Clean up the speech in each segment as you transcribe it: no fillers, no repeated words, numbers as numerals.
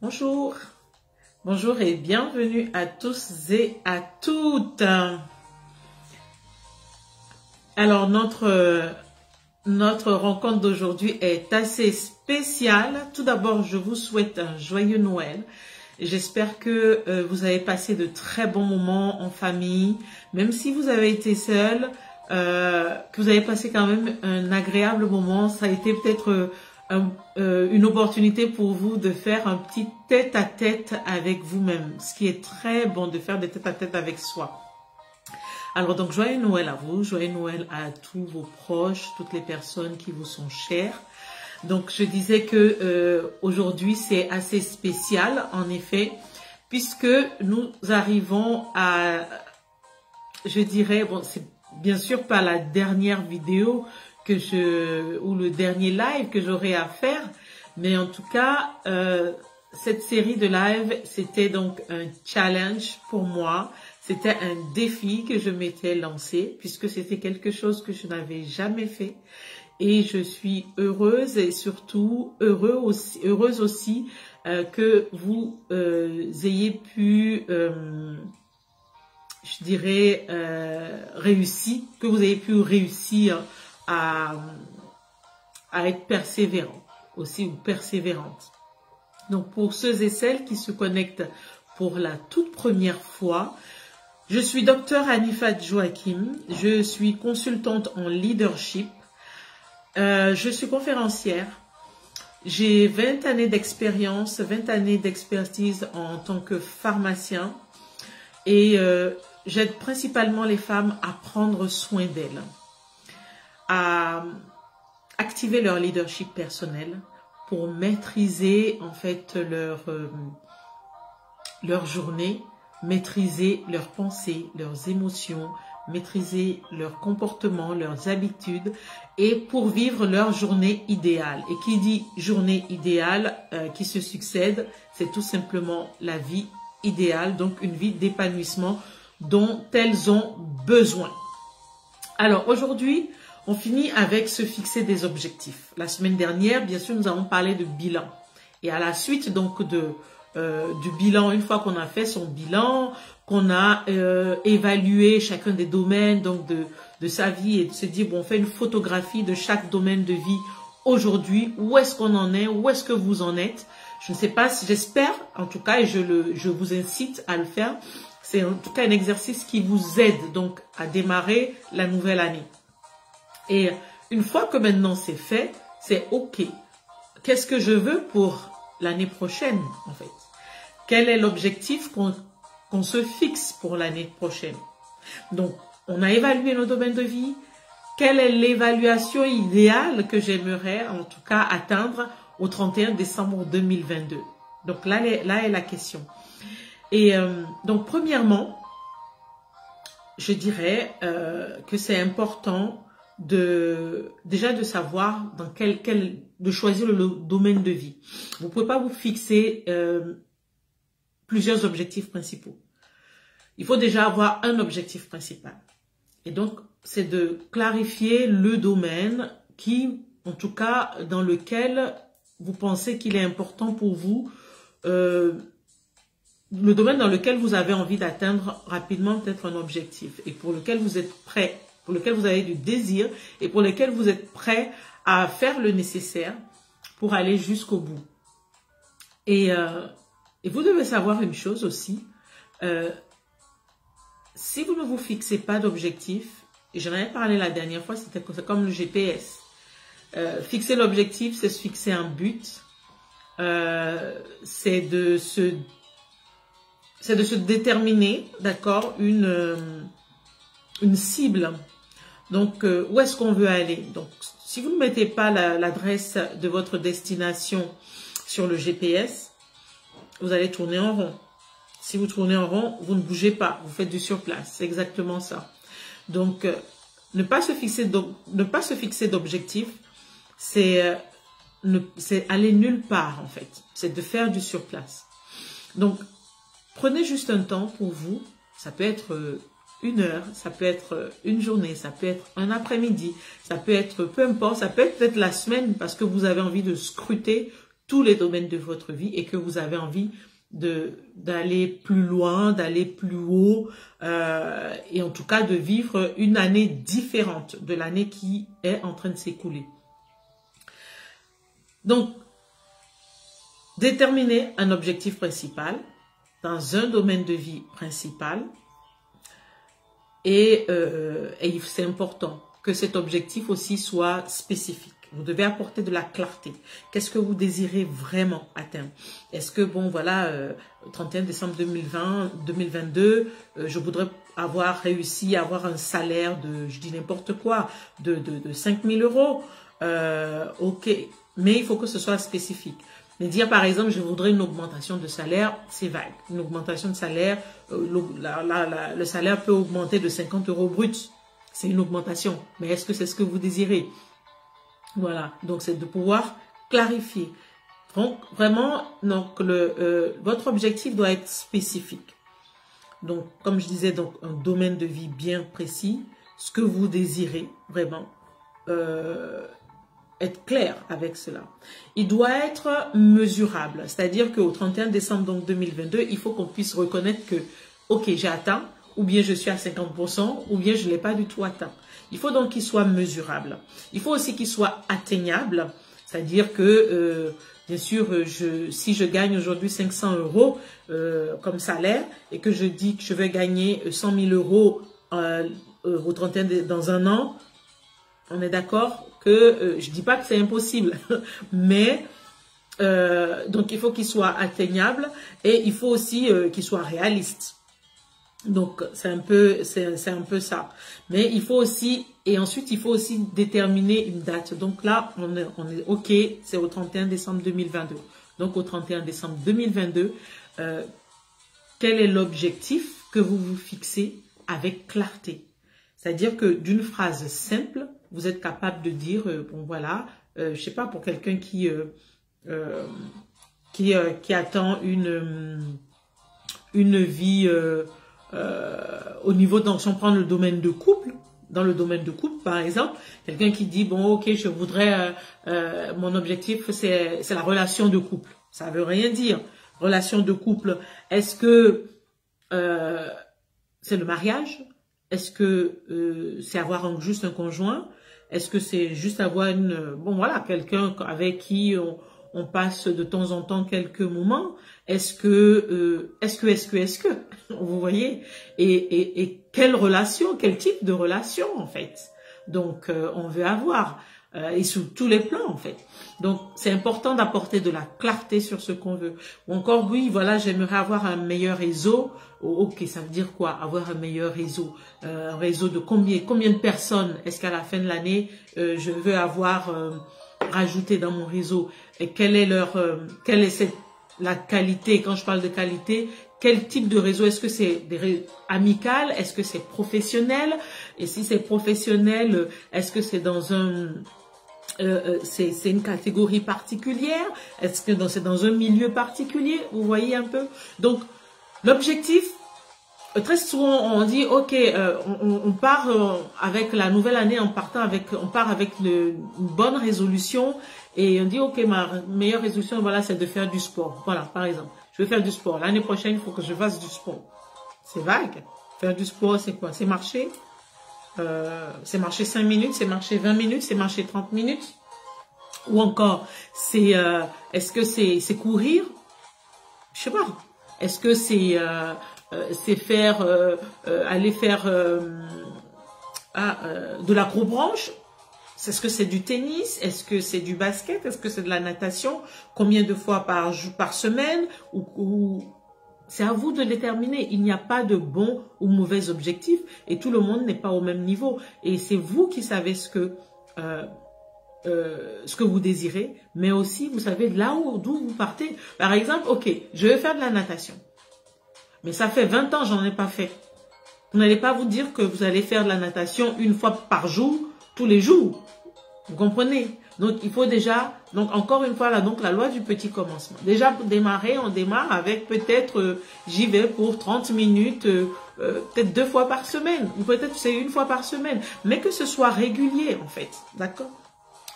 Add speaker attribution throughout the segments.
Speaker 1: Bonjour, bonjour et bienvenue à tous et à toutes. Alors notre rencontre d'aujourd'hui est assez spéciale. Tout d'abord, je vous souhaite un joyeux Noël. J'espère que vous avez passé de très bons moments en famille, même si vous avez été seul, que vous avez passé quand même un agréable moment. Ça a été peut-être une opportunité pour vous de faire un petit tête-à-tête avec vous-même, ce qui est très bon de faire des tête-à-tête avec soi. Alors donc, joyeux Noël à vous, joyeux Noël à tous vos proches, toutes les personnes qui vous sont chères. Donc, je disais que aujourd'hui, c'est assez spécial, en effet, puisque nous arrivons à, je dirais, bon, c'est bien sûr pas la dernière vidéo ou le dernier live que j'aurai à faire, mais en tout cas, cette série de live, c'était donc un challenge pour moi. C'était un défi que je m'étais lancé, puisque c'était quelque chose que je n'avais jamais fait. Et je suis heureuse et surtout heureuse aussi que vous ayez pu, je dirais, que vous ayez pu réussir à être persévérant aussi ou persévérante. Donc pour ceux et celles qui se connectent pour la toute première fois, je suis Dr Anifat Joachim, je suis consultante en leadership, je suis conférencière, j'ai 20 années d'expérience, 20 années d'expertise en tant que pharmacien et j'aide principalement les femmes à prendre soin d'elles, à activer leur leadership personnel pour maîtriser en fait leur journée, maîtriser leurs pensées, leurs émotions, maîtriser leurs comportements, leurs habitudes et pour vivre leur journée idéale. Et qui dit journée idéale qui se succède, c'est tout simplement la vie idéale, donc une vie d'épanouissement dont elles ont besoin. Alors aujourd'hui, on finit avec se fixer des objectifs. La semaine dernière, bien sûr, nous avons parlé de bilan. Et à la suite donc du bilan, une fois qu'on a fait son bilan, qu'on a évalué chacun des domaines donc de sa vie et de se dire, bon, on fait une photographie de chaque domaine de vie aujourd'hui. Où est-ce qu'on en est? Où est-ce que vous en êtes? Je ne sais pas, j'espère en tout cas, et je vous incite à le faire. C'est en tout cas un exercice qui vous aide donc à démarrer la nouvelle année. Et une fois que maintenant c'est fait, c'est OK. Qu'est-ce que je veux pour l'année prochaine en fait? Quel est l'objectif qu'on se fixe pour l'année prochaine? Donc, on a évalué nos domaines de vie. Quelle est l'évaluation idéale que j'aimerais en tout cas atteindre au 31 décembre 2022? Donc là est la question. Et donc premièrement, je dirais que c'est important déjà de savoir dans de choisir le domaine de vie. Vous pouvez pas vous fixer plusieurs objectifs principaux. Il faut déjà avoir un objectif principal. Et donc, c'est de clarifier le domaine en tout cas, dans lequel vous pensez qu'il est important pour vous, le domaine dans lequel vous avez envie d'atteindre rapidement peut-être un objectif et pour lequel vous êtes prêt, pour lequel vous avez du désir et pour lequel vous êtes prêt à faire le nécessaire pour aller jusqu'au bout. Et vous devez savoir une chose aussi, si vous ne vous fixez pas d'objectif, et j'en avais parlé la dernière fois, c'est comme le GPS. Fixer l'objectif, c'est se fixer un but, c'est de se déterminer, d'accord, une cible. Donc, où est-ce qu'on veut aller? Donc, si vous ne mettez pas l'adresse de votre destination sur le GPS, vous allez tourner en rond. Si vous tournez en rond, vous ne bougez pas, vous faites du surplace. C'est exactement ça. Donc, ne pas se fixer d'objectif, c'est aller nulle part en fait. C'est de faire du surplace. Donc, prenez juste un temps pour vous. Ça peut être une heure, ça peut être une journée, ça peut être un après-midi, ça peut être peu importe, ça peut être peut-être la semaine parce que vous avez envie de scruter tous les domaines de votre vie et que vous avez envie d'aller plus loin, d'aller plus haut et en tout cas de vivre une année différente de l'année qui est en train de s'écouler. Donc, déterminez un objectif principal dans un domaine de vie principal et c'est important que cet objectif aussi soit spécifique. Vous devez apporter de la clarté. Qu'est-ce que vous désirez vraiment atteindre? Est-ce que, bon, voilà, 31 décembre 2022, je voudrais avoir réussi à avoir un salaire de, je dis n'importe quoi, de 5 000 euros. Ok, mais il faut que ce soit spécifique. Mais dire, par exemple, je voudrais une augmentation de salaire, c'est vague. Une augmentation de salaire, le salaire peut augmenter de 50 euros bruts. C'est une augmentation. Mais est-ce que c'est ce que vous désirez? Voilà, donc c'est de pouvoir clarifier. Donc vraiment, donc votre objectif doit être spécifique. Donc comme je disais, donc un domaine de vie bien précis, ce que vous désirez vraiment, être clair avec cela. Il doit être mesurable, c'est-à-dire qu'au 31 décembre donc 2022, il faut qu'on puisse reconnaître que, ok, j'ai atteint, ou bien je suis à 50%, ou bien je ne l'ai pas du tout atteint. Il faut donc qu'il soit mesurable. Il faut aussi qu'il soit atteignable, c'est-à-dire que, bien sûr, si je gagne aujourd'hui 500 euros comme salaire et que je dis que je vais gagner 100 000 euros au 31 dans un an, on est d'accord que je ne dis pas que c'est impossible, mais donc il faut qu'il soit atteignable et il faut aussi qu'il soit réaliste. Donc, c'est un peu ça. Mais il faut aussi, et ensuite, il faut aussi déterminer une date. Donc là, on est OK, c'est au 31 décembre 2022. Donc, au 31 décembre 2022, quel est l'objectif que vous vous fixez avec clarté? C'est-à-dire que d'une phrase simple, vous êtes capable de dire, bon voilà, je sais pas, pour quelqu'un qui attend une vie... au niveau, donc si on prend le domaine de couple, dans le domaine de couple par exemple, quelqu'un qui dit bon ok je voudrais, mon objectif c'est la relation de couple, ça veut rien dire, relation de couple, est-ce que c'est le mariage, est-ce que c'est avoir juste un conjoint, est-ce que c'est juste avoir bon voilà, quelqu'un avec qui on passe de temps en temps quelques moments, est-ce que, vous voyez, et quelle relation, quel type de relation en fait, donc on veut avoir, et sous tous les plans en fait. Donc c'est important d'apporter de la clarté sur ce qu'on veut. Ou encore oui, voilà, j'aimerais avoir un meilleur réseau. Ok, ça veut dire quoi, avoir un meilleur réseau? Un réseau de combien de personnes est-ce qu'à la fin de l'année je veux avoir rajouté dans mon réseau, et quelle est la qualité? Quand je parle de qualité, quel type de réseau? Est-ce que c'est amical? Est-ce que c'est professionnel? Et si c'est professionnel, est-ce que c'est dans c'est une catégorie particulière? Est-ce que c'est dans un milieu particulier? Vous voyez un peu? Donc, l'objectif, très souvent, on dit, ok, on part avec la nouvelle année, on part avec une bonne résolution et on dit, ok, ma meilleure résolution, voilà, c'est de faire du sport. Voilà, par exemple, je vais faire du sport. L'année prochaine, il faut que je fasse du sport. C'est vague. Faire du sport, c'est quoi? C'est marcher. C'est marcher 5 minutes, c'est marcher 20 minutes, c'est marcher 30 minutes. Ou encore, est-ce que c'est courir? Je sais pas. Est-ce que c'est aller faire de l'acrobranche? Est-ce que c'est du tennis? Est-ce que c'est du basket? Est-ce que c'est de la natation? Combien de fois par semaine? Ou c'est à vous de déterminer. Il n'y a pas de bon ou mauvais objectif et tout le monde n'est pas au même niveau. Et c'est vous qui savez ce que vous désirez, mais aussi vous savez d'où vous partez. Par exemple, ok, je vais faire de la natation. Mais ça fait 20 ans, j'en ai pas fait. Vous n'allez pas vous dire que vous allez faire de la natation une fois par jour, tous les jours. Vous comprenez? Donc, il faut déjà, donc encore une fois, là, donc la loi du petit commencement. Déjà, pour démarrer, on démarre avec peut-être, j'y vais pour 30 minutes, peut-être 2 fois par semaine, ou peut-être c'est 1 fois par semaine, mais que ce soit régulier, en fait. D'accord?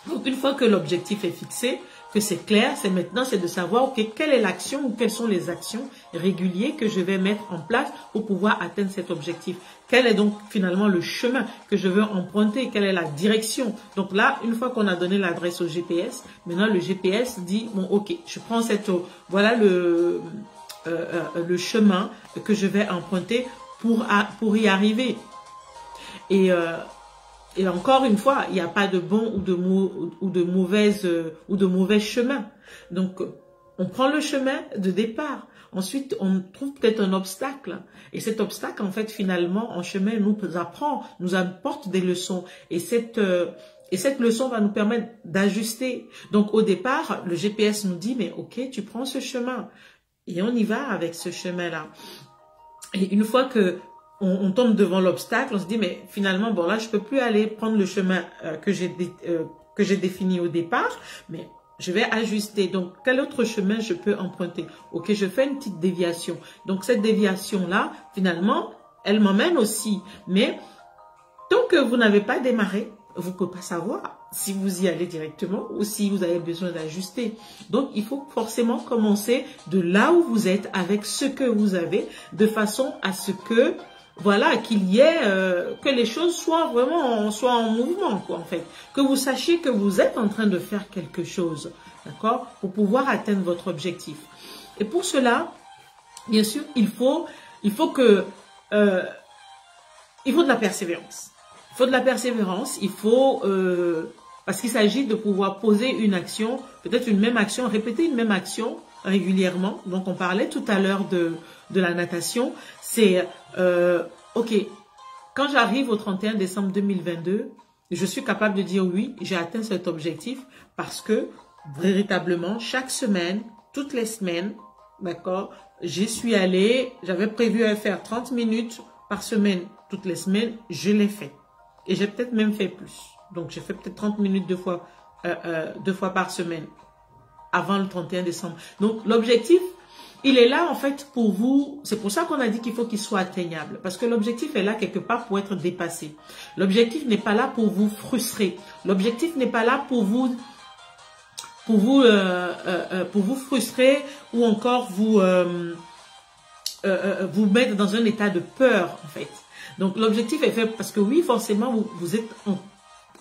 Speaker 1: Donc, une fois que l'objectif est fixé, que c'est clair, c'est maintenant, c'est de savoir, ok, quelle est l'action ou quelles sont les actions régulières que je vais mettre en place pour pouvoir atteindre cet objectif. Quel est donc finalement le chemin que je veux emprunter? Quelle est la direction? Donc là, une fois qu'on a donné l'adresse au GPS, maintenant le GPS dit, bon, ok, je prends voilà le chemin que je vais emprunter pour y arriver. Et encore une fois, il n'y a pas de bon ou de mauvais chemin. Donc, on prend le chemin de départ. Ensuite, on trouve peut-être un obstacle. Et cet obstacle, en fait, finalement, en chemin, nous apporte des leçons. Et cette leçon va nous permettre d'ajuster. Donc, au départ, le GPS nous dit, mais ok, tu prends ce chemin. Et on y va avec ce chemin-là. Et une fois que on tombe devant l'obstacle, on se dit, mais finalement, bon là, je peux plus aller prendre le chemin que j'ai défini au départ, mais je vais ajuster. Donc, quel autre chemin je peux emprunter? Ok, je fais une petite déviation. Donc, cette déviation-là, finalement, elle m'emmène aussi. Mais tant que vous n'avez pas démarré, vous ne pouvez pas savoir si vous y allez directement ou si vous avez besoin d'ajuster. Donc, il faut forcément commencer de là où vous êtes avec ce que vous avez, de façon à ce que, voilà, qu'il y ait, que les choses soient en mouvement, quoi, en fait. Que vous sachiez que vous êtes en train de faire quelque chose, d'accord, pour pouvoir atteindre votre objectif. Et pour cela, bien sûr, il faut de la persévérance. Il faut de la persévérance, parce qu'il s'agit de pouvoir poser une action, peut-être une même action, répéter une même action régulièrement. Donc, on parlait tout à l'heure de la natation. C'est, ok, quand j'arrive au 31 décembre 2022, je suis capable de dire oui, j'ai atteint cet objectif parce que, véritablement, chaque semaine, toutes les semaines, d'accord, j'y suis allée, j'avais prévu à faire 30 minutes par semaine, toutes les semaines, je l'ai fait. Et j'ai peut-être même fait plus. Donc, j'ai fait peut-être 30 minutes deux fois par semaine avant le 31 décembre. Donc, l'objectif, il est là, en fait, pour vous. C'est pour ça qu'on a dit qu'il faut qu'il soit atteignable. Parce que l'objectif est là quelque part pour être dépassé. L'objectif n'est pas là pour vous frustrer. L'objectif n'est pas là pour vous frustrer ou encore vous mettre dans un état de peur, en fait. Donc, l'objectif est fait parce que oui, forcément, vous êtes en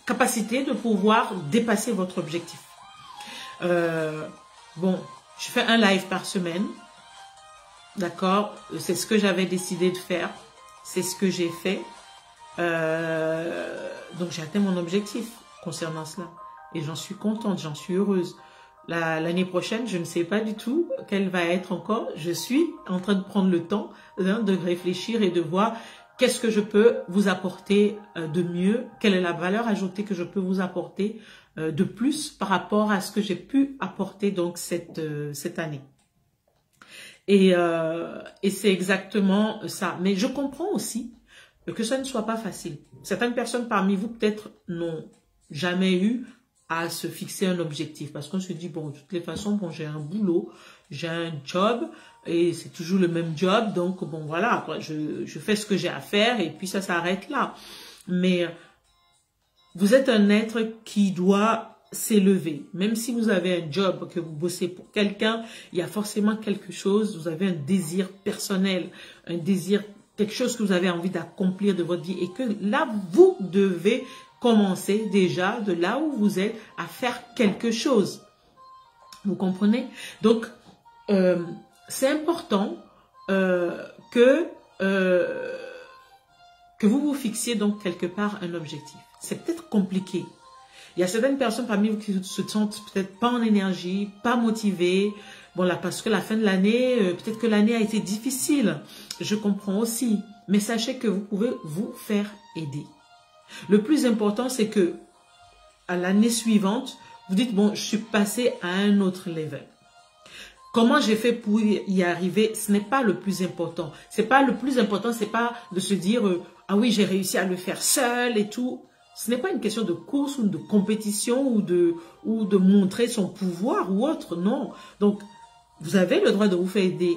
Speaker 1: capacité de pouvoir dépasser votre objectif. Bon, je fais un live par semaine. D'accord? C'est ce que j'avais décidé de faire. C'est ce que j'ai fait. Donc, j'ai atteint mon objectif concernant cela. Et j'en suis contente, j'en suis heureuse. L'année prochaine, je ne sais pas du tout quelle va être encore. Je suis en train de prendre le temps de réfléchir et de voir qu'est-ce que je peux vous apporter de mieux, quelle est la valeur ajoutée que je peux vous apporter de plus par rapport à ce que j'ai pu apporter donc cette année. Et c'est exactement ça. Mais je comprends aussi que ça ne soit pas facile. Certaines personnes parmi vous peut-être n'ont jamais eu à se fixer un objectif parce qu'on se dit, bon, de toutes les façons, bon, j'ai un boulot, j'ai un job et c'est toujours le même job, donc bon, voilà, quoi, je fais ce que j'ai à faire et puis ça s'arrête là. Mais vous êtes un être qui doit s'élever. Même si vous avez un job, que vous bossez pour quelqu'un, il y a forcément quelque chose, vous avez un désir personnel, un désir, quelque chose que vous avez envie d'accomplir de votre vie et que là, vous devez commencer déjà de là où vous êtes à faire quelque chose. Vous comprenez? Donc, c'est important que vous vous fixiez donc quelque part un objectif. C'est peut-être compliqué. Il y a certaines personnes parmi vous qui se sentent peut-être pas en énergie, pas motivées. Bon là, parce que la fin de l'année, peut-être que l'année a été difficile. Je comprends aussi. Mais sachez que vous pouvez vous faire aider. Le plus important, c'est que à l'année suivante, vous dites, bon, je suis passé à un autre level. Comment j'ai fait pour y arriver? Ce n'est pas le plus important. C'est pas le plus important, c'est pas de se dire, ah oui, j'ai réussi à le faire seul et tout. Ce n'est pas une question de course ou de compétition ou de montrer son pouvoir ou autre, non. Donc, vous avez le droit de vous faire aider.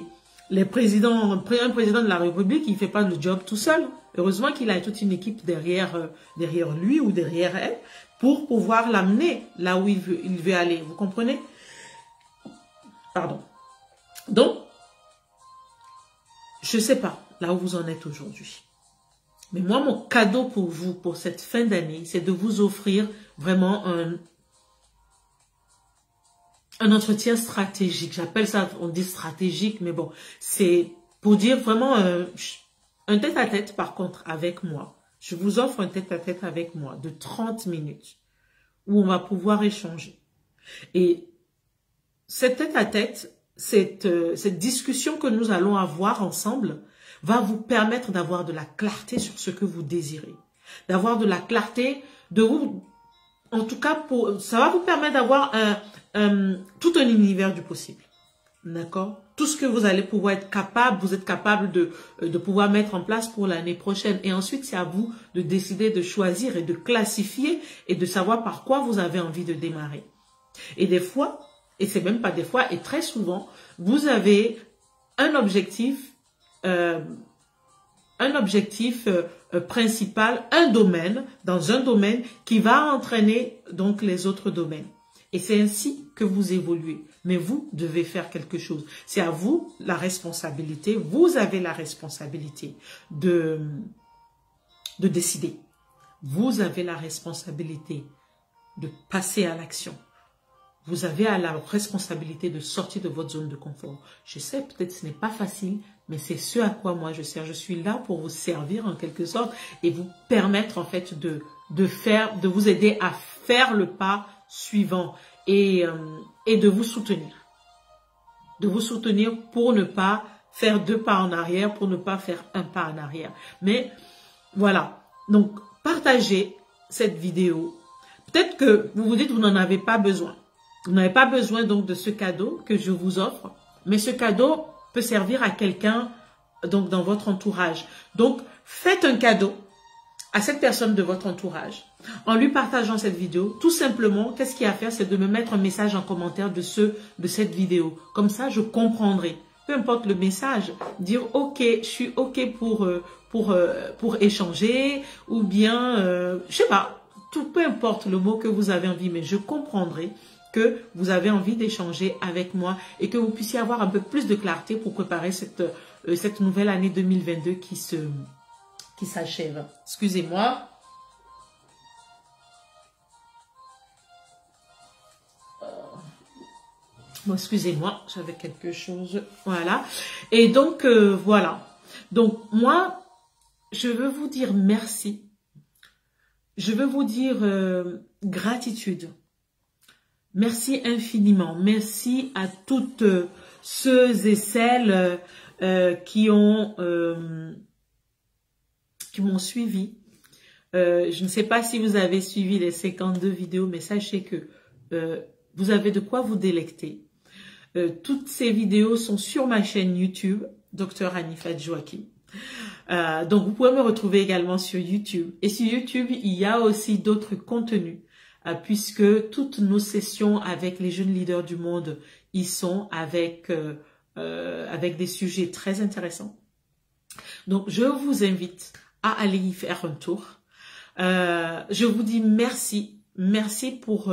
Speaker 1: Un président de la République, il ne fait pas le job tout seul. Heureusement qu'il a toute une équipe derrière lui ou derrière elle pour pouvoir l'amener là où il veut aller. Vous comprenez? Pardon. Donc, je ne sais pas là où vous en êtes aujourd'hui. Mais moi, mon cadeau pour vous, pour cette fin d'année, c'est de vous offrir vraiment un entretien stratégique. J'appelle ça, on dit stratégique, mais bon, c'est pour dire vraiment un tête-à-tête, par contre, avec moi. Je vous offre un tête-à-tête avec moi de 30 minutes où on va pouvoir échanger. Et cette tête-à-tête, cette discussion que nous allons avoir ensemble va vous permettre d'avoir de la clarté sur ce que vous désirez. D'avoir de la clarté, en tout cas, ça va vous permettre d'avoir tout un univers du possible. D'accord? Tout ce que vous allez pouvoir être capable, vous êtes capable de pouvoir mettre en place pour l'année prochaine. Et ensuite, c'est à vous de décider de choisir et de classifier et de savoir par quoi vous avez envie de démarrer. Et des fois, et c'est même pas des fois, et très souvent, vous avez un objectif principal, dans un domaine qui va entraîner donc les autres domaines. Et c'est ainsi que vous évoluez. Mais vous devez faire quelque chose. C'est à vous la responsabilité. Vous avez la responsabilité de décider. Vous avez la responsabilité de passer à l'action. Vous avez la responsabilité de sortir de votre zone de confort. Je sais, peut-être ce n'est pas facile, mais c'est ce à quoi moi je sers. Je suis là pour vous servir en quelque sorte et vous permettre en fait de vous aider à faire le pas suivant et de vous soutenir. De vous soutenir pour ne pas faire 2 pas en arrière, pour ne pas faire 1 pas en arrière. Mais voilà, donc partagez cette vidéo. Peut-être que vous vous dites que vous n'en avez pas besoin. Vous n'avez pas besoin donc de ce cadeau que je vous offre, mais ce cadeau peut servir à quelqu'un donc dans votre entourage. Donc, faites un cadeau à cette personne de votre entourage en lui partageant cette vidéo. Tout simplement, qu'est-ce qu'il y a à faire, c'est de me mettre un message en commentaire de cette vidéo. Comme ça, je comprendrai. Peu importe le message, dire OK, je suis OK pour échanger ou bien, je sais pas, peu importe le mot que vous avez envie, mais je comprendrai que vous avez envie d'échanger avec moi et que vous puissiez avoir un peu plus de clarté pour préparer cette nouvelle année 2022 qui s'achève. Excusez-moi. Bon, excusez-moi, j'avais quelque chose. Voilà. Et donc, voilà. Donc, moi, je veux vous dire merci. Je veux vous dire gratitude. Merci infiniment. Merci à toutes ceux et celles qui m'ont suivi. Je ne sais pas si vous avez suivi les 52 vidéos, mais sachez que vous avez de quoi vous délecter. Toutes ces vidéos sont sur ma chaîne YouTube, Dr Hanifat Joachim. Donc, vous pouvez me retrouver également sur YouTube. Et sur YouTube, il y a aussi d'autres contenus. Puisque toutes nos sessions avec les jeunes leaders du monde y sont avec des sujets très intéressants. Donc, je vous invite à aller y faire un tour. Je vous dis merci. Merci pour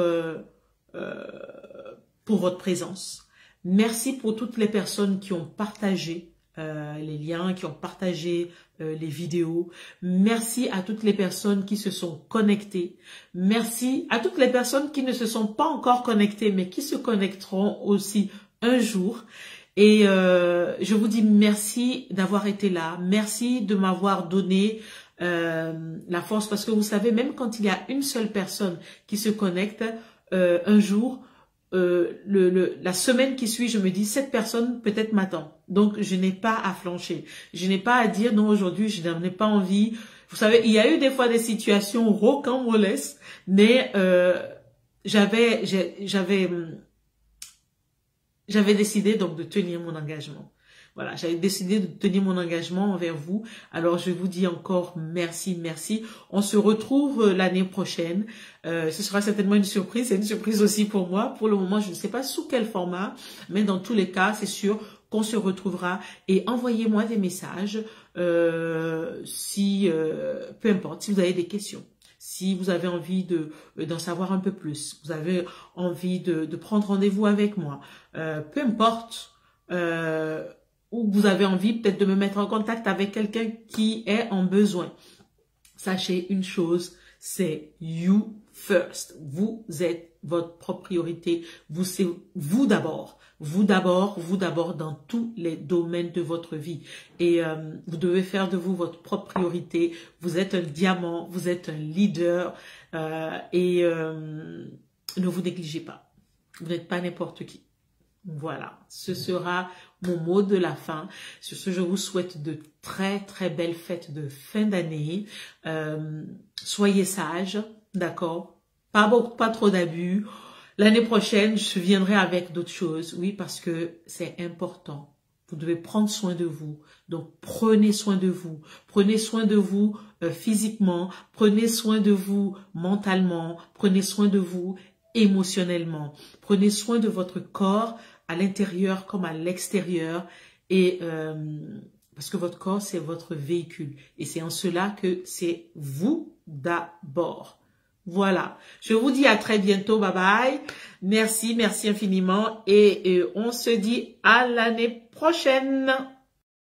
Speaker 1: votre présence. Merci pour toutes les personnes qui ont partagé les liens, qui ont partagé les vidéos. Merci à toutes les personnes qui se sont connectées. Merci à toutes les personnes qui ne se sont pas encore connectées, mais qui se connecteront aussi un jour. Et je vous dis merci d'avoir été là. Merci de m'avoir donné la force. Parce que vous savez, même quand il y a une seule personne qui se connecte, un jour, la semaine qui suit, je me dis, cette personne peut-être m'attend. Donc, je n'ai pas à flancher. Je n'ai pas à dire, non, aujourd'hui, je n'en ai pas envie. Vous savez, il y a eu des fois des situations rocambolesques, mais j'avais décidé donc de tenir mon engagement. Voilà, j'avais décidé de tenir mon engagement envers vous. Alors, je vous dis encore merci, merci. On se retrouve l'année prochaine. Ce sera certainement une surprise. C'est une surprise aussi pour moi. Pour le moment, je ne sais pas sous quel format, mais dans tous les cas, c'est sûr qu'on se retrouvera. Et envoyez-moi des messages peu importe, si vous avez des questions. si vous avez envie d'en savoir un peu plus, vous avez envie de prendre rendez-vous avec moi, peu importe, ou vous avez envie peut-être de me mettre en contact avec quelqu'un qui est en besoin. Sachez une chose, c'est you first. Vous êtes votre propre priorité. Vous, c'est vous d'abord. Vous d'abord, vous d'abord dans tous les domaines de votre vie. Et vous devez faire de vous votre propre priorité. Vous êtes un diamant, vous êtes un leader et ne vous négligez pas. Vous n'êtes pas n'importe qui. Voilà, ce sera mon mot de la fin. Sur ce, je vous souhaite de très très belles fêtes de fin d'année. Soyez sages, d'accord? Pas trop d'abus. L'année prochaine, je viendrai avec d'autres choses. Oui, parce que c'est important. Vous devez prendre soin de vous. Donc, prenez soin de vous. Prenez soin de vous physiquement. Prenez soin de vous mentalement. Prenez soin de vous émotionnellement. Prenez soin de votre corps à l'intérieur comme à l'extérieur et parce que votre corps c'est votre véhicule et c'est en cela que c'est vous d'abord. Voilà, je vous dis à très bientôt, bye bye, merci infiniment et on se dit à l'année prochaine.